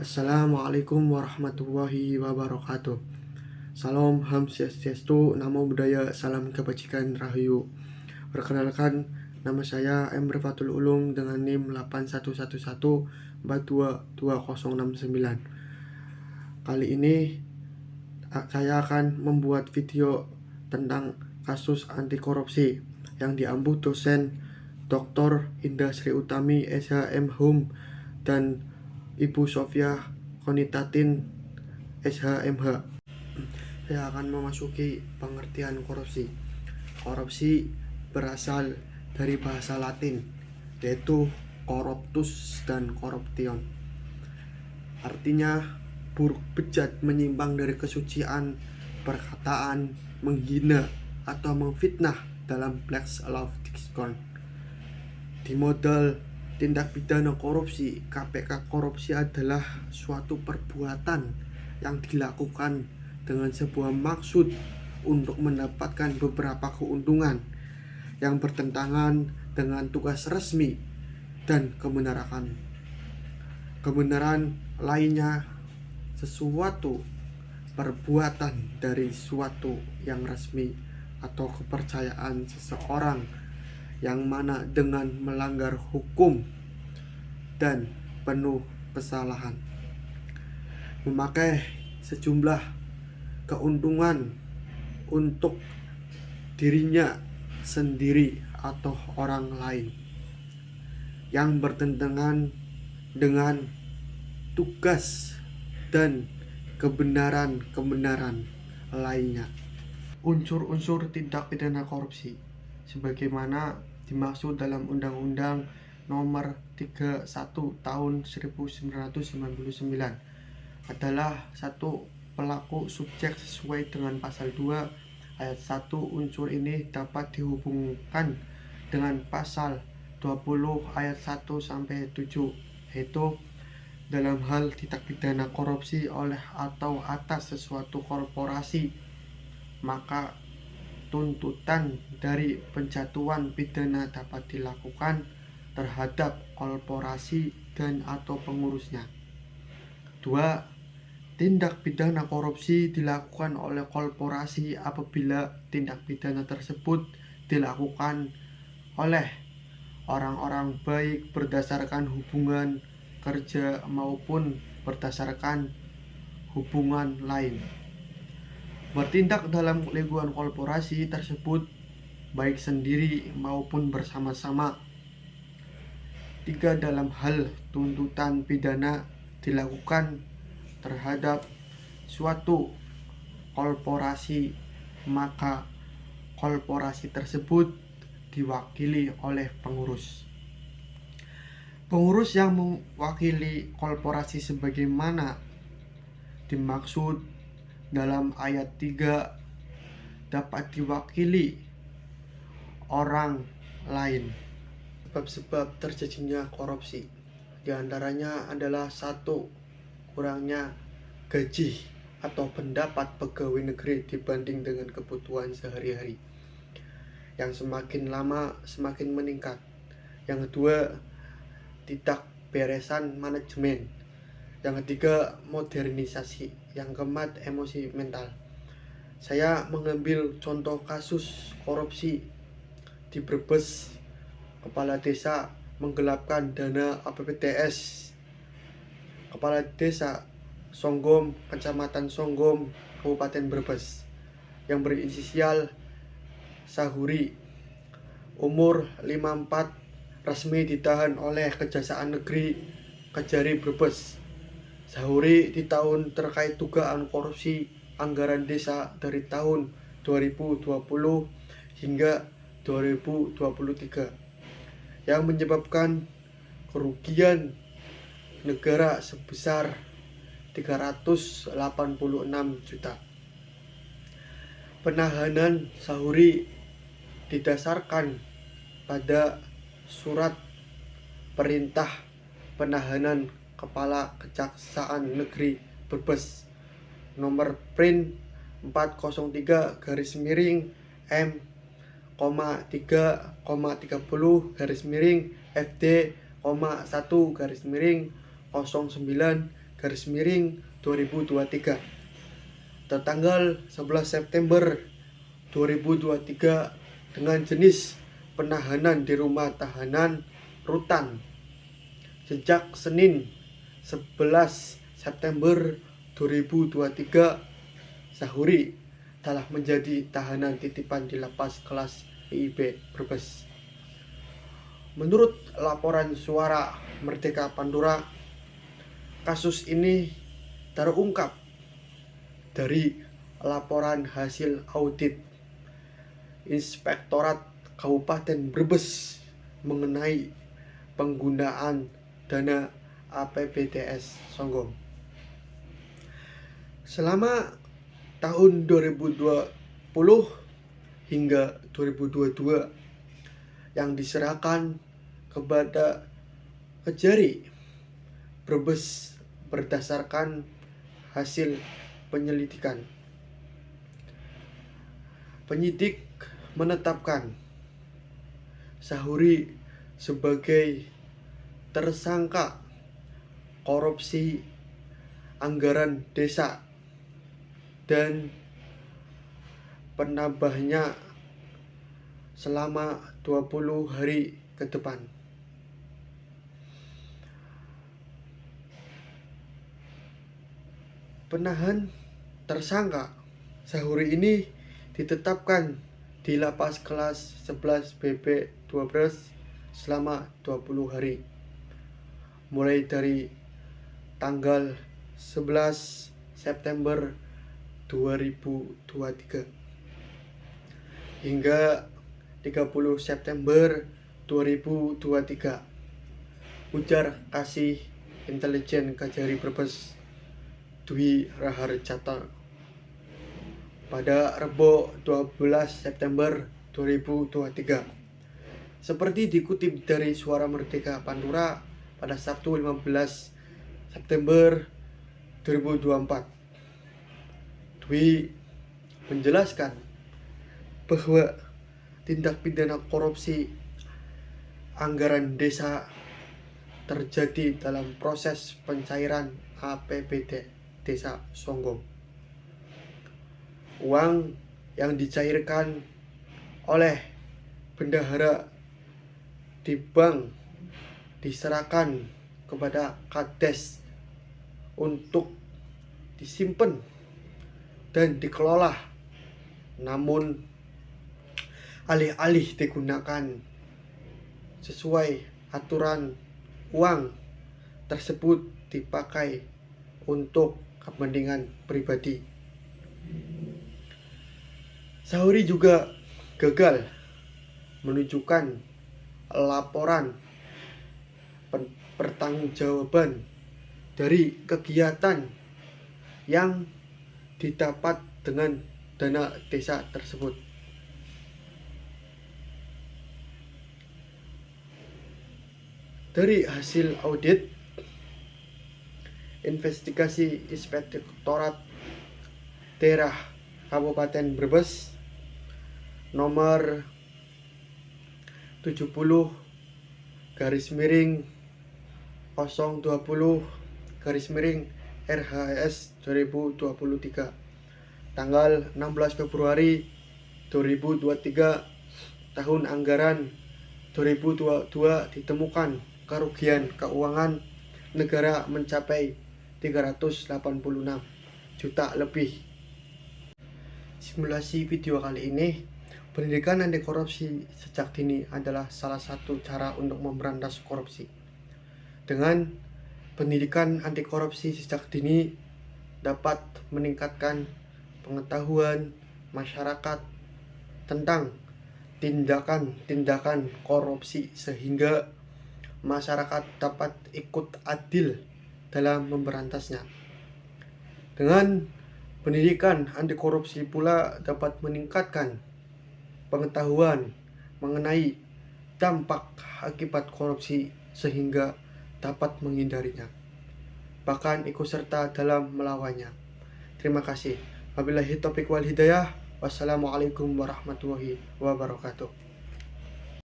Assalamualaikum warahmatullahi wabarakatuh. Salam Ham Swastiastu, Namo Buddhaya, Salam Kebajikan Rahayu. Perkenalkan, nama saya Emre Fatul Ulum dengan NIM 8111422069. Kali ini saya akan membuat video tentang kasus anti korupsi yang diampu dosen Dr. Indah Sri Utami SHM Hum dan Ibu Sofia Konitatin SHMH. Saya akan memasuki pengertian korupsi. Korupsi berasal dari bahasa Latin, yaitu corruptus dan corruption. Artinya buruk, bejat, menyimpang dari kesucian, perkataan, menghina atau memfitnah dalam Black Law Dictionary. Di modal tindak pidana korupsi, KPK korupsi adalah suatu perbuatan yang dilakukan dengan sebuah maksud untuk mendapatkan beberapa keuntungan yang bertentangan dengan tugas resmi dan kebenaran lainnya. Sesuatu perbuatan dari suatu yang resmi atau kepercayaan seseorang yang mana dengan melanggar hukum dan penuh kesalahan, memakai sejumlah keuntungan untuk dirinya sendiri atau orang lain yang bertentangan dengan tugas dan kebenaran lainnya. Unsur-unsur tindak pidana korupsi sebagaimana dimaksud dalam Undang-Undang Nomor 31 Tahun 1999 adalah satu, pelaku subjek sesuai dengan pasal 2 ayat 1. Unsur ini dapat dihubungkan dengan pasal 20 ayat 1 sampai 7, yaitu dalam hal tindak pidana korupsi oleh atau atas sesuatu korporasi, maka tuntutan dari penjatuhan pidana dapat dilakukan terhadap korporasi dan atau pengurusnya. 2. Tindak pidana korupsi dilakukan oleh korporasi apabila tindak pidana tersebut dilakukan oleh orang-orang baik berdasarkan hubungan kerja maupun berdasarkan hubungan lain. Bertindak dalam lingkungan korporasi tersebut baik sendiri maupun bersama-sama. 3. Dalam hal tuntutan pidana dilakukan terhadap suatu korporasi, maka korporasi tersebut diwakili oleh pengurus. Pengurus yang mewakili korporasi sebagaimana dimaksud dalam ayat 3 dapat diwakili orang lain. Sebab-sebab terjadinya korupsi diantaranya adalah 1. Kurangnya gaji atau pendapat pegawai negeri dibanding dengan kebutuhan sehari-hari, yang semakin lama semakin meningkat. Yang kedua, tidak beresan manajemen. Yang ketiga, modernisasi. Yang keempat, emosi mental. Saya mengambil contoh kasus korupsi di Brebes. Kepala desa menggelapkan dana APBDes. Kepala desa Songgom, Kecamatan Songgom, Kabupaten Brebes, yang berinisial Sahuri, umur 54, resmi ditahan oleh Kejaksaan Negeri Kejari Brebes. Sahuri ditahan terkait dugaan korupsi anggaran desa dari tahun 2020 hingga 2023 yang menyebabkan kerugian negara sebesar 386 juta. Penahanan Sahuri didasarkan pada surat perintah penahanan Kepala Kejaksaan Negeri Brebes nomor print 403-M,3,30-FD, 1/09 2023 tertanggal 11 September 2023 dengan jenis penahanan di rumah tahanan rutan sejak Senin 11 September 2023. Sahuri telah menjadi tahanan titipan di lapas kelas IIB Brebes. Menurut laporan Suara Merdeka Pandura, kasus ini terungkap dari laporan hasil audit Inspektorat Kabupaten Brebes mengenai penggunaan dana APBDes Songgom. Selama tahun 2020 hingga 2022 yang diserahkan kepada Kejari Brebes berdasarkan hasil penyelidikan. Penyidik menetapkan Sahuri sebagai tersangka korupsi anggaran desa dan penambahnya selama 20 hari ke depan. Penahan tersangka Sahuri ini ditetapkan di lapas kelas 11 BB 12 selama 20 hari mulai dari tanggal 11 September 2023 hingga 30 September 2023, ujar Kasih Intelijen Kejari Brebes Dwi Raharjata pada Rabu 12 September 2023. Seperti dikutip dari Suara Merdeka Pandura pada Sabtu 15 September 2024. Dwi menjelaskan bahwa tindak pidana korupsi anggaran desa terjadi dalam proses pencairan APBD Desa Songgom. Uang yang dicairkan oleh bendahara di bank diserahkan kepada Kades untuk disimpan dan dikelola, namun alih-alih digunakan sesuai aturan, uang tersebut dipakai untuk kepentingan pribadi. Sahuri juga gagal menunjukkan laporan pertanggungjawaban dari kegiatan yang didapat dengan dana desa tersebut. Dari hasil audit investigasi Inspektorat Daerah Kabupaten Brebes nomor 70/020/2023 RHS 2023 tanggal 16 Februari 2023 tahun anggaran 2022 ditemukan kerugian keuangan negara mencapai 386 juta lebih. Simulasi video kali ini, pendidikan anti korupsi sejak dini adalah salah satu cara untuk memberantas korupsi. Dengan pendidikan anti korupsi sejak dini dapat meningkatkan pengetahuan masyarakat tentang tindakan-tindakan korupsi sehingga masyarakat dapat ikut adil dalam memberantasnya. Dengan pendidikan anti korupsi pula dapat meningkatkan pengetahuan mengenai dampak akibat korupsi sehingga dapat menghindarinya, bahkan ikut serta dalam melawannya. Terima kasih. Wabillahi taufiq wal hidayah. Wassalamualaikum warahmatullahi wabarakatuh.